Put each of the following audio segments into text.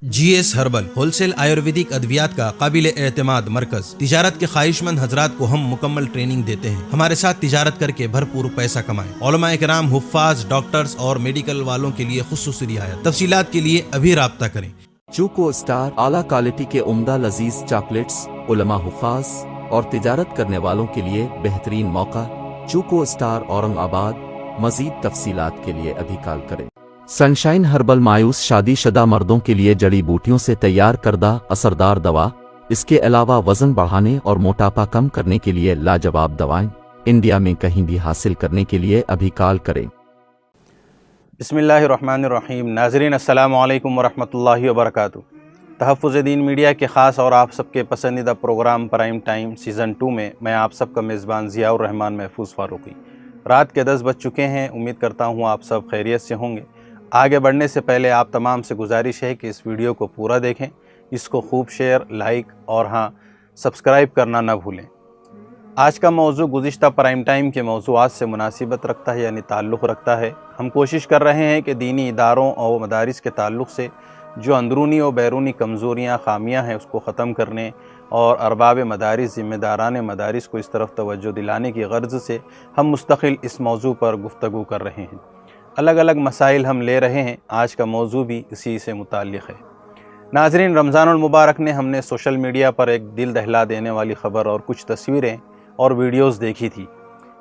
GS herbal wholesale Ayurvedic अद्वियात का काबिल एतमाद मरकज। तिजारत के ख्वाहिशमंद हजरात को हम मुकम्मल ट्रेनिंग देते हैं। हमारे साथ तिजारत करके भरपूर पैसा कमाएं। उलमाए किराम, हुफ्फाज, डॉक्टर्स और मेडिकल वालों के लिए खुसूसी रियायत। तफसीलात के लिए अभी राब्ता करें। चूको स्टार आला क्वालिटी के उम्दा लजीज चॉकलेट्स, उलमा, हुफ्फाज और तिजारत करने वालों के लिए बेहतरीन मौका। चूको स्टार औरंगाबाद। मजीद तफसीलात के लिए अभी कॉल करें। सनशाइन हर्बल मायूस शादीशुदा मर्दों के लिए जड़ी बूटियों से तैयार करदा असरदार दवा। इसके अलावा वजन बढ़ाने और मोटापा कम करने के लिए लाजवाब दवाएं इंडिया में कहीं भी हासिल करने के लिए अभी कॉल करें। बिस्मिल्लाहिर्रहमानिर्रहीम। नाज़रीन, अस्सलामु अलैकुम वरहमतुल्लाहि वबरकातुहू। तहफ़्फ़ुज़ दीन मीडिया के ख़ास और आप सबके पसंदीदा प्रोग्राम प्राइम टाइम सीज़न 2 में मैं आप सबका मेज़बान ज़ियाउर रहमान महफूज़ फ़ारूक़ी। रात के 10 बज चुके हैं। उम्मीद करता हूँ आप सब खैरियत से होंगे। आगे बढ़ने से पहले आप तमाम से गुजारिश है कि इस वीडियो को पूरा देखें, इसको खूब शेयर, लाइक और हाँ, सब्सक्राइब करना ना भूलें। आज का मौजू गुज़िश्ता प्राइम टाइम के मौज़ूआत से मुनासिबत रखता है, यानी ताल्लुक़ रखता है। हम कोशिश कर रहे हैं कि दीनी इदारों और मदारिस के ताल्लुक़ से जो अंदरूनी और बैरूनी कमज़ोरियाँ, ख़ामियाँ हैं, उसको ख़त्म करने और अरबाब मदारिस, ज़िम्मेदारान मदारिस को इस तरफ तवज्जो दिलाने की गर्ज़ से हम मुस्तक़िल इस मौजू पर गुफ्तगू कर रहे हैं। अलग अलग मसाइल हम ले रहे हैं। आज का मौजू भी इसी से मुताल्लिक़ है। नाज़रीन, रमज़ानुल मुबारक ने हमने सोशल मीडिया पर एक दिल दहला देने वाली ख़बर और कुछ तस्वीरें और वीडियोज़ देखी थी।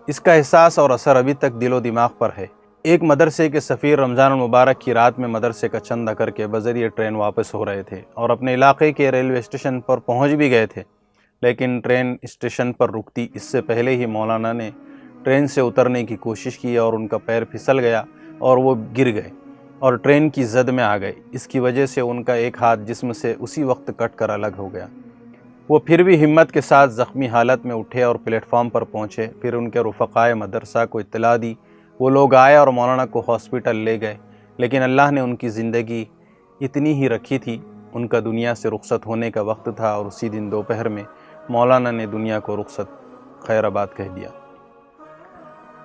इसका एहसास और असर अभी तक दिलो दिमाग पर है। एक मदरसे के सफ़ीर रमज़ानुल मुबारक की रात में मदरसे का चंदा करके बज़रिए ट्रेन वापस हो रहे थे और अपने इलाके के रेलवे स्टेशन पर पहुंच भी गए थे, लेकिन ट्रेन स्टेशन पर रुकती इससे पहले ही मौलाना ने ट्रेन से उतरने की कोशिश की और उनका पैर फिसल गया और वो गिर गए और ट्रेन की जद में आ गए। इसकी वजह से उनका एक हाथ जिस्म से उसी वक्त कट कर अलग हो गया। वो फिर भी हिम्मत के साथ ज़ख्मी हालत में उठे और प्लेटफॉर्म पर पहुँचे। फिर उनके रुफ़क़ाए मदरसा को इत्तला दी। वो लोग आए और मौलाना को हॉस्पिटल ले गए, लेकिन अल्लाह ने उनकी ज़िंदगी इतनी ही रखी थी। उनका दुनिया से रुखसत होने का वक्त था और उसी दिन दोपहर में मौलाना ने दुनिया को रुखसत खैराबाद कह दिया।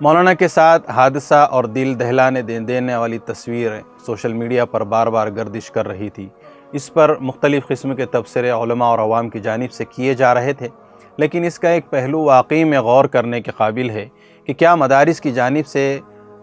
मौलाना के साथ हादसा और दिल दहलाने देने वाली तस्वीरें सोशल मीडिया पर बार बार गर्दिश कर रही थी। इस पर मुख्तलिफ़ किस्म के तबसरे उलमा और अवाम की जानिब से किए जा रहे थे, लेकिन इसका एक पहलू वाकई में गौर करने के काबिल है कि क्या मदारिस की जानिब से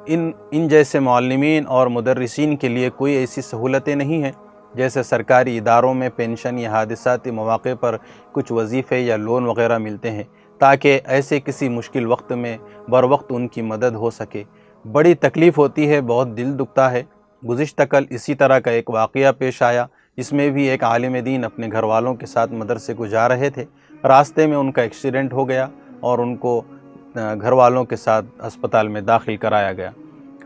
इन जैसे मुअल्लिमीन और मुदर्रिसीन के लिए कोई ऐसी सहूलतें नहीं हैं। जैसे सरकारी इदारों में पेंशन या हादिसाती मौक़े पर कुछ वजीफ़े या लोन वग़ैरह मिलते हैं, ताकि ऐसे किसी मुश्किल वक्त में बर वक्त उनकी मदद हो सके। बड़ी तकलीफ़ होती है, बहुत दिल दुखता है। गुज़िश्ता कल इसी तरह का एक वाक़या पेश आया, जिसमें भी एक आलिम दीन अपने घर वालों के साथ मदरसे को जा रहे थे। रास्ते में उनका एक्सीडेंट हो गया और उनको घर वालों के साथ अस्पताल में दाखिल कराया गया।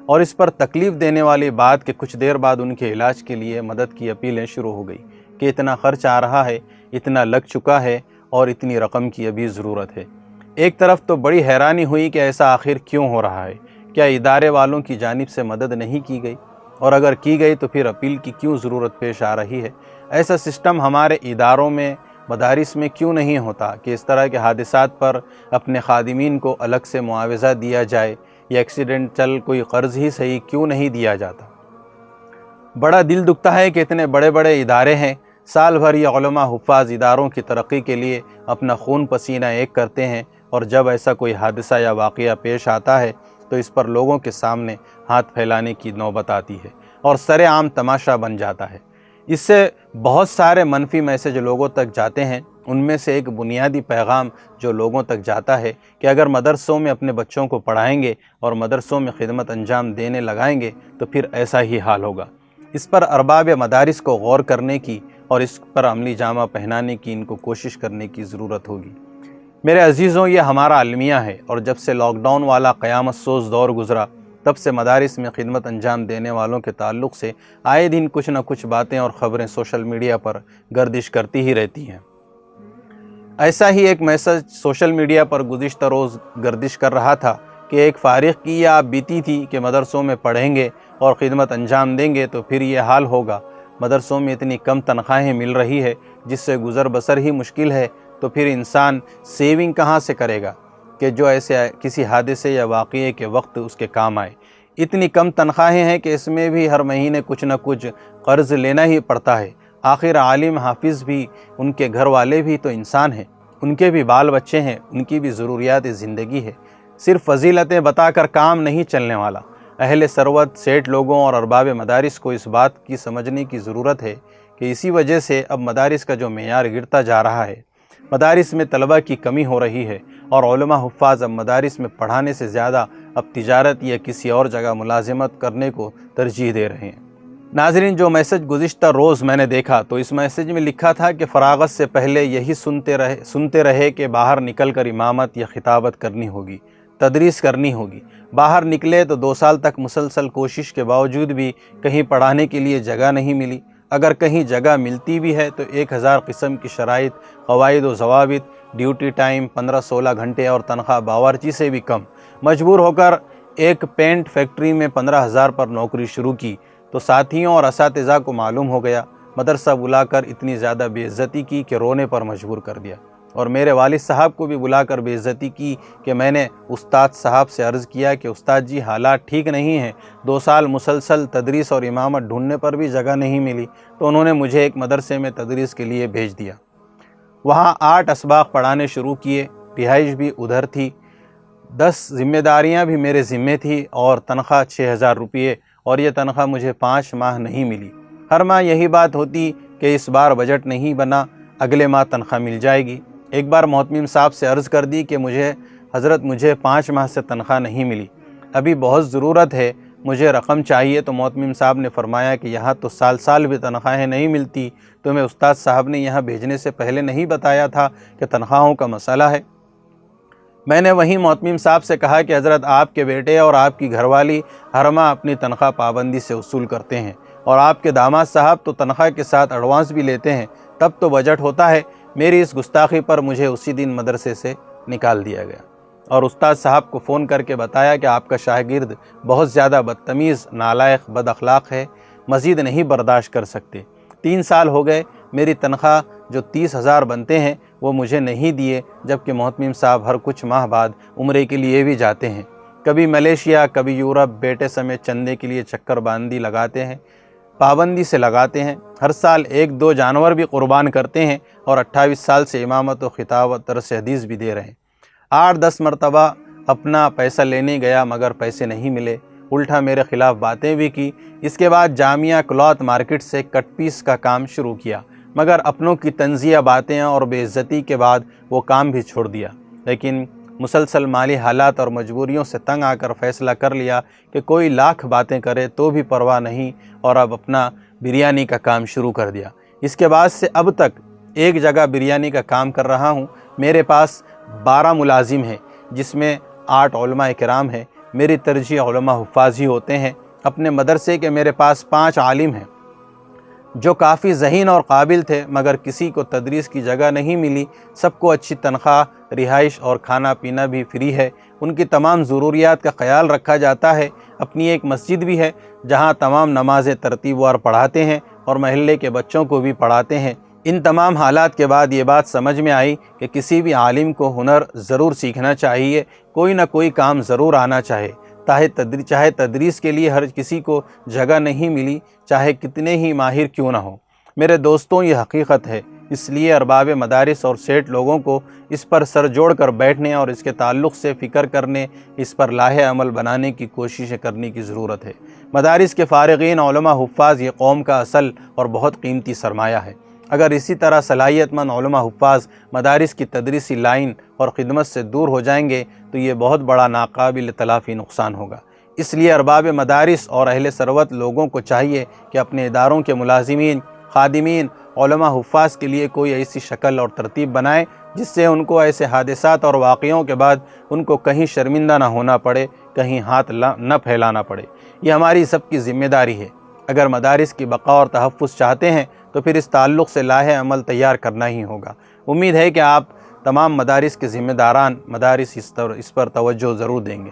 और इस पर तकलीफ़ देने वाली बात कि कुछ देर बाद उनके इलाज के लिए मदद की अपीलें शुरू हो गई कि इतना ख़र्च आ रहा है, इतना लग चुका है और इतनी रकम की अभी ज़रूरत है। एक तरफ तो बड़ी हैरानी हुई कि ऐसा आखिर क्यों हो रहा है। क्या इदारे वालों की जानिब से मदद नहीं की गई, और अगर की गई तो फिर अपील की क्यों ज़रूरत पेश आ रही है। ऐसा सिस्टम हमारे इदारों में, मदारिस में क्यों नहीं होता कि इस तरह के हादिसात पर अपने खादिमीन को अलग से मुआवज़ा दिया जाए, या एक्सीडेंटल कोई कर्ज़ ही सही क्यों नहीं दिया जाता। बड़ा दिल दुखता है कि इतने बड़े बड़े इदारे हैं, साल भर ये उलमा हुफ़्फ़ाज़ इदारों की तरक्की के लिए अपना खून पसीना एक करते हैं, और जब ऐसा कोई हादसा या वाक़या पेश आता है तो इस पर लोगों के सामने हाथ फैलाने की नौबत आती है और सरेआम तमाशा बन जाता है। इससे बहुत सारे मनफी मैसेज लोगों तक जाते हैं। उनमें से एक बुनियादी पैगाम जो लोगों तक जाता है कि अगर मदरसों में अपने बच्चों को पढ़ाएंगे और मदरसों में खिदमत अंजाम देने लगाएंगे तो फिर ऐसा ही हाल होगा। इस पर अरबाब मदारिस को गौर करने की और इस पर अमली जामा पहनाने की इनको कोशिश करने की ज़रूरत होगी। मेरे अजीज़ों, ये हमारा अलमिया है, और जब से लॉकडाउन वाला क़यामत सोज़ दौर गुज़रा, तब से मदारिस में खिदमत अंजाम देने वालों के ताल्लुक़ से आए दिन कुछ न कुछ बातें और ख़बरें सोशल मीडिया पर गर्दिश करती ही रहती हैं। ऐसा ही एक मैसेज सोशल मीडिया पर गुज़िश्ता रोज़ गर्दिश कर रहा था कि एक फ़ारिग़ की यह आप बीती थी कि मदरसों में पढ़ेंगे और ख़िदमत अंजाम देंगे तो फिर ये हाल होगा। मदरसों में इतनी कम तनख्वाहें मिल रही है जिससे गुज़र बसर ही मुश्किल है, तो फिर इंसान सेविंग कहाँ से करेगा कि जो ऐसे किसी हादसे या वाक़ये के वक्त उसके काम आए। इतनी कम तनख्वाहें हैं कि इसमें भी हर महीने कुछ न कुछ कर्ज़ लेना ही पड़ता है, آخر عالم حافظ بھی ان کے گھر والے بھی تو انسان ہیں، ان کے بھی بال بچے ہیں، ان کی بھی ضروریات زندگی ہے۔ صرف فضیلتیں بتا کر کام نہیں چلنے والا۔ اہل ثروت، سیٹھ لوگوں اور ارباب مدارس کو اس بات کی سمجھنے کی ضرورت ہے کہ اسی وجہ سے اب مدارس کا جو معیار گرتا جا رہا ہے، مدارس میں طلبہ کی کمی ہو رہی ہے، اور علماء حفاظ اب مدارس میں پڑھانے سے زیادہ اب تجارت یا کسی اور جگہ ملازمت کرنے کو ترجیح دے رہے ہیں۔ ناظرین، جو میسج گزشتہ روز میں نے دیکھا تو اس میسج میں لکھا تھا کہ فراغت سے پہلے یہی سنتے رہے کہ باہر نکل کر امامت یا خطابت کرنی ہوگی، تدریس کرنی ہوگی۔ باہر نکلے تو 2 سال تک مسلسل کوشش کے باوجود بھی کہیں پڑھانے کے لیے جگہ نہیں ملی۔ اگر کہیں جگہ ملتی بھی ہے تو 1000 قسم کی شرائط، قواعد و ضوابط، ڈیوٹی ٹائم 15-16 گھنٹے اور تنخواہ باورچی سے بھی کم۔ مجبور ہو کر ایک پینٹ فیکٹری میں 15,000 پر نوکری شروع کی تو ساتھیوں اور اساتذہ کو معلوم ہو گیا۔ مدرسہ بلا کر اتنی زیادہ بے عزتی کی کہ رونے پر مجبور کر دیا، اور میرے والد صاحب کو بھی بلا کر بے عزتی کی کہ میں نے استاد صاحب سے عرض کیا کہ استاد جی حالات ٹھیک نہیں ہیں، 2 سال مسلسل تدریس اور امامت ڈھونڈنے پر بھی جگہ نہیں ملی، تو انہوں نے مجھے ایک مدرسے میں تدریس کے لیے بھیج دیا۔ وہاں 8 اسباق پڑھانے شروع کیے، رہائش بھی ادھر تھی، 10 ذمہ داریاں بھی میرے ذمے تھی، اور تنخواہ 6,000 روپئے، اور یہ تنخواہ مجھے 5 ماہ نہیں ملی۔ ہر ماہ یہی بات ہوتی کہ اس بار بجٹ نہیں بنا، اگلے ماہ تنخواہ مل جائے گی۔ ایک بار محتمم صاحب سے عرض کر دی کہ حضرت مجھے 5 ماہ سے تنخواہ نہیں ملی، ابھی بہت ضرورت ہے، مجھے رقم چاہیے، تو محتمم صاحب نے فرمایا کہ یہاں تو سال بھی تنخواہیں نہیں ملتی، تمہیں استاد صاحب نے یہاں بھیجنے سے پہلے نہیں بتایا تھا کہ تنخواہوں کا مسئلہ ہے؟ میں نے وہیں محتمم صاحب سے کہا کہ حضرت آپ کے بیٹے اور آپ کی گھر والی ہر ماہ اپنی تنخواہ پابندی سے وصول کرتے ہیں، اور آپ کے داماد صاحب تو تنخواہ کے ساتھ ایڈوانس بھی لیتے ہیں، تب تو بجٹ ہوتا ہے۔ میری اس گستاخی پر مجھے اسی دن مدرسے سے نکال دیا گیا، اور استاد صاحب کو فون کر کے بتایا کہ آپ کا شاگرد بہت زیادہ بدتمیز، نالائق، بد اخلاق ہے، مزید نہیں برداشت کر سکتے۔ 3 سال ہو گئے، میری تنخواہ جو 30,000 بنتے ہیں وہ مجھے نہیں دیے، جبکہ محتمم صاحب ہر کچھ ماہ بعد عمرے کے لیے بھی جاتے ہیں، کبھی ملیشیا، کبھی یورپ، بیٹے سمیت چندے کے لیے چکر باندھی لگاتے ہیں، پابندی سے لگاتے ہیں، ہر سال 1-2 جانور بھی قربان کرتے ہیں، اور 28 سال سے امامت و خطابت درس حدیث بھی دے رہے ہیں۔ 8-10 مرتبہ اپنا پیسہ لینے گیا مگر پیسے نہیں ملے، الٹا میرے خلاف باتیں بھی کی۔ اس کے بعد جامعہ کلاتھ مارکیٹ سے کٹ پیس کا کام شروع کیا، مگر اپنوں کی تنزیہ باتیں اور بے عزتی کے بعد وہ کام بھی چھوڑ دیا، لیکن مسلسل مالی حالات اور مجبوریوں سے تنگ آ کر فیصلہ کر لیا کہ کوئی لاکھ باتیں کرے تو بھی پرواہ نہیں، اور اب اپنا بریانی کا کام شروع کر دیا۔ اس کے بعد سے اب تک ایک جگہ بریانی کا کام کر رہا ہوں۔ میرے پاس 12 ملازم ہیں، جس میں 8 علماء کرام ہیں۔ میری ترجیح علماء حفاظ ہی ہوتے ہیں۔ اپنے مدرسے کے میرے پاس 5 عالم ہیں جو کافی ذہین اور قابل تھے، مگر کسی کو تدریس کی جگہ نہیں ملی۔ سب کو اچھی تنخواہ، رہائش اور کھانا پینا بھی فری ہے، ان کی تمام ضروریات کا خیال رکھا جاتا ہے۔ اپنی ایک مسجد بھی ہے جہاں تمام نمازیں ترتیب وار پڑھاتے ہیں، اور محلے کے بچوں کو بھی پڑھاتے ہیں۔ ان تمام حالات کے بعد یہ بات سمجھ میں آئی کہ کسی بھی عالم کو ہنر ضرور سیکھنا چاہیے، کوئی نہ کوئی کام ضرور آنا چاہے، چاہے تدریس کے لیے ہر کسی کو جگہ نہیں ملی، چاہے کتنے ہی ماہر کیوں نہ ہو۔ میرے دوستوں، یہ حقیقت ہے، اس لیے ارباب مدارس اور سیٹھ لوگوں کو اس پر سر جوڑ کر بیٹھنے اور اس کے تعلق سے فکر کرنے، اس پر لاہے عمل بنانے کی کوششیں کرنے کی ضرورت ہے۔ مدارس کے فارغین علماء حفاظ یہ قوم کا اصل اور بہت قیمتی سرمایہ ہے۔ اگر اسی طرح صلاحیت مند علماء حفاظ مدارس کی تدریسی لائن اور خدمت سے دور ہو جائیں گے تو یہ بہت بڑا ناقابل تلافی نقصان ہوگا۔ اس لیے ارباب مدارس اور اہل ثروت لوگوں کو چاہیے کہ اپنے اداروں کے ملازمین، خادمین، علماء حفاظ کے لیے کوئی ایسی شکل اور ترتیب بنائیں جس سے ان کو ایسے حادثات اور واقعوں کے بعد ان کو کہیں شرمندہ نہ ہونا پڑے، کہیں ہاتھ نہ پھیلانا پڑے۔ یہ ہماری سب کی ذمہ داری ہے۔ اگر مدارس کی بقا اور تحفظ چاہتے ہیں تو پھر اس تعلق سے لاہے عمل تیار کرنا ہی ہوگا۔ امید ہے کہ آپ تمام مدارس کے ذمہ داران مدارس اس پر توجہ ضرور دیں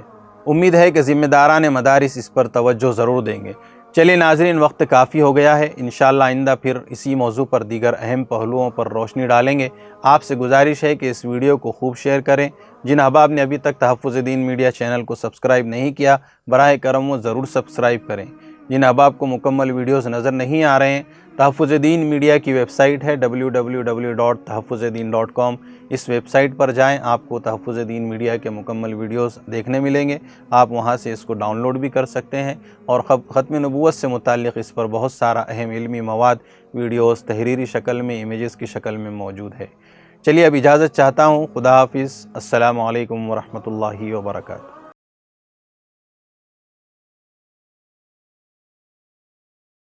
گے۔ چلیے ناظرین، وقت کافی ہو گیا ہے۔ انشاءاللہ آئندہ پھر اسی موضوع پر دیگر اہم پہلوؤں پر روشنی ڈالیں گے۔ آپ سے گزارش ہے کہ اس ویڈیو کو خوب شیئر کریں۔ جن احباب نے ابھی تک تحفظ دین میڈیا چینل کو سبسکرائب نہیں کیا، براہ کرم وہ ضرور سبسکرائب کریں۔ جن احباب کو مکمل ویڈیوز نظر نہیں آ رہے ہیں، تحفظ دین میڈیا کی ویب سائٹ ہے www.tahfuzdeen.com۔ اس ویب سائٹ پر جائیں، آپ کو تحفظ دین میڈیا کے مکمل ویڈیوز دیکھنے ملیں گے، آپ وہاں سے اس کو ڈاؤن لوڈ بھی کر سکتے ہیں، اور ختم نبوت سے متعلق اس پر بہت سارا اہم علمی مواد ویڈیوز تحریری شکل میں، امیجز کی شکل میں موجود ہے۔ چلیے اب اجازت چاہتا ہوں، خدا حافظ، السلام علیکم ورحمۃ اللہ وبرکاتہ۔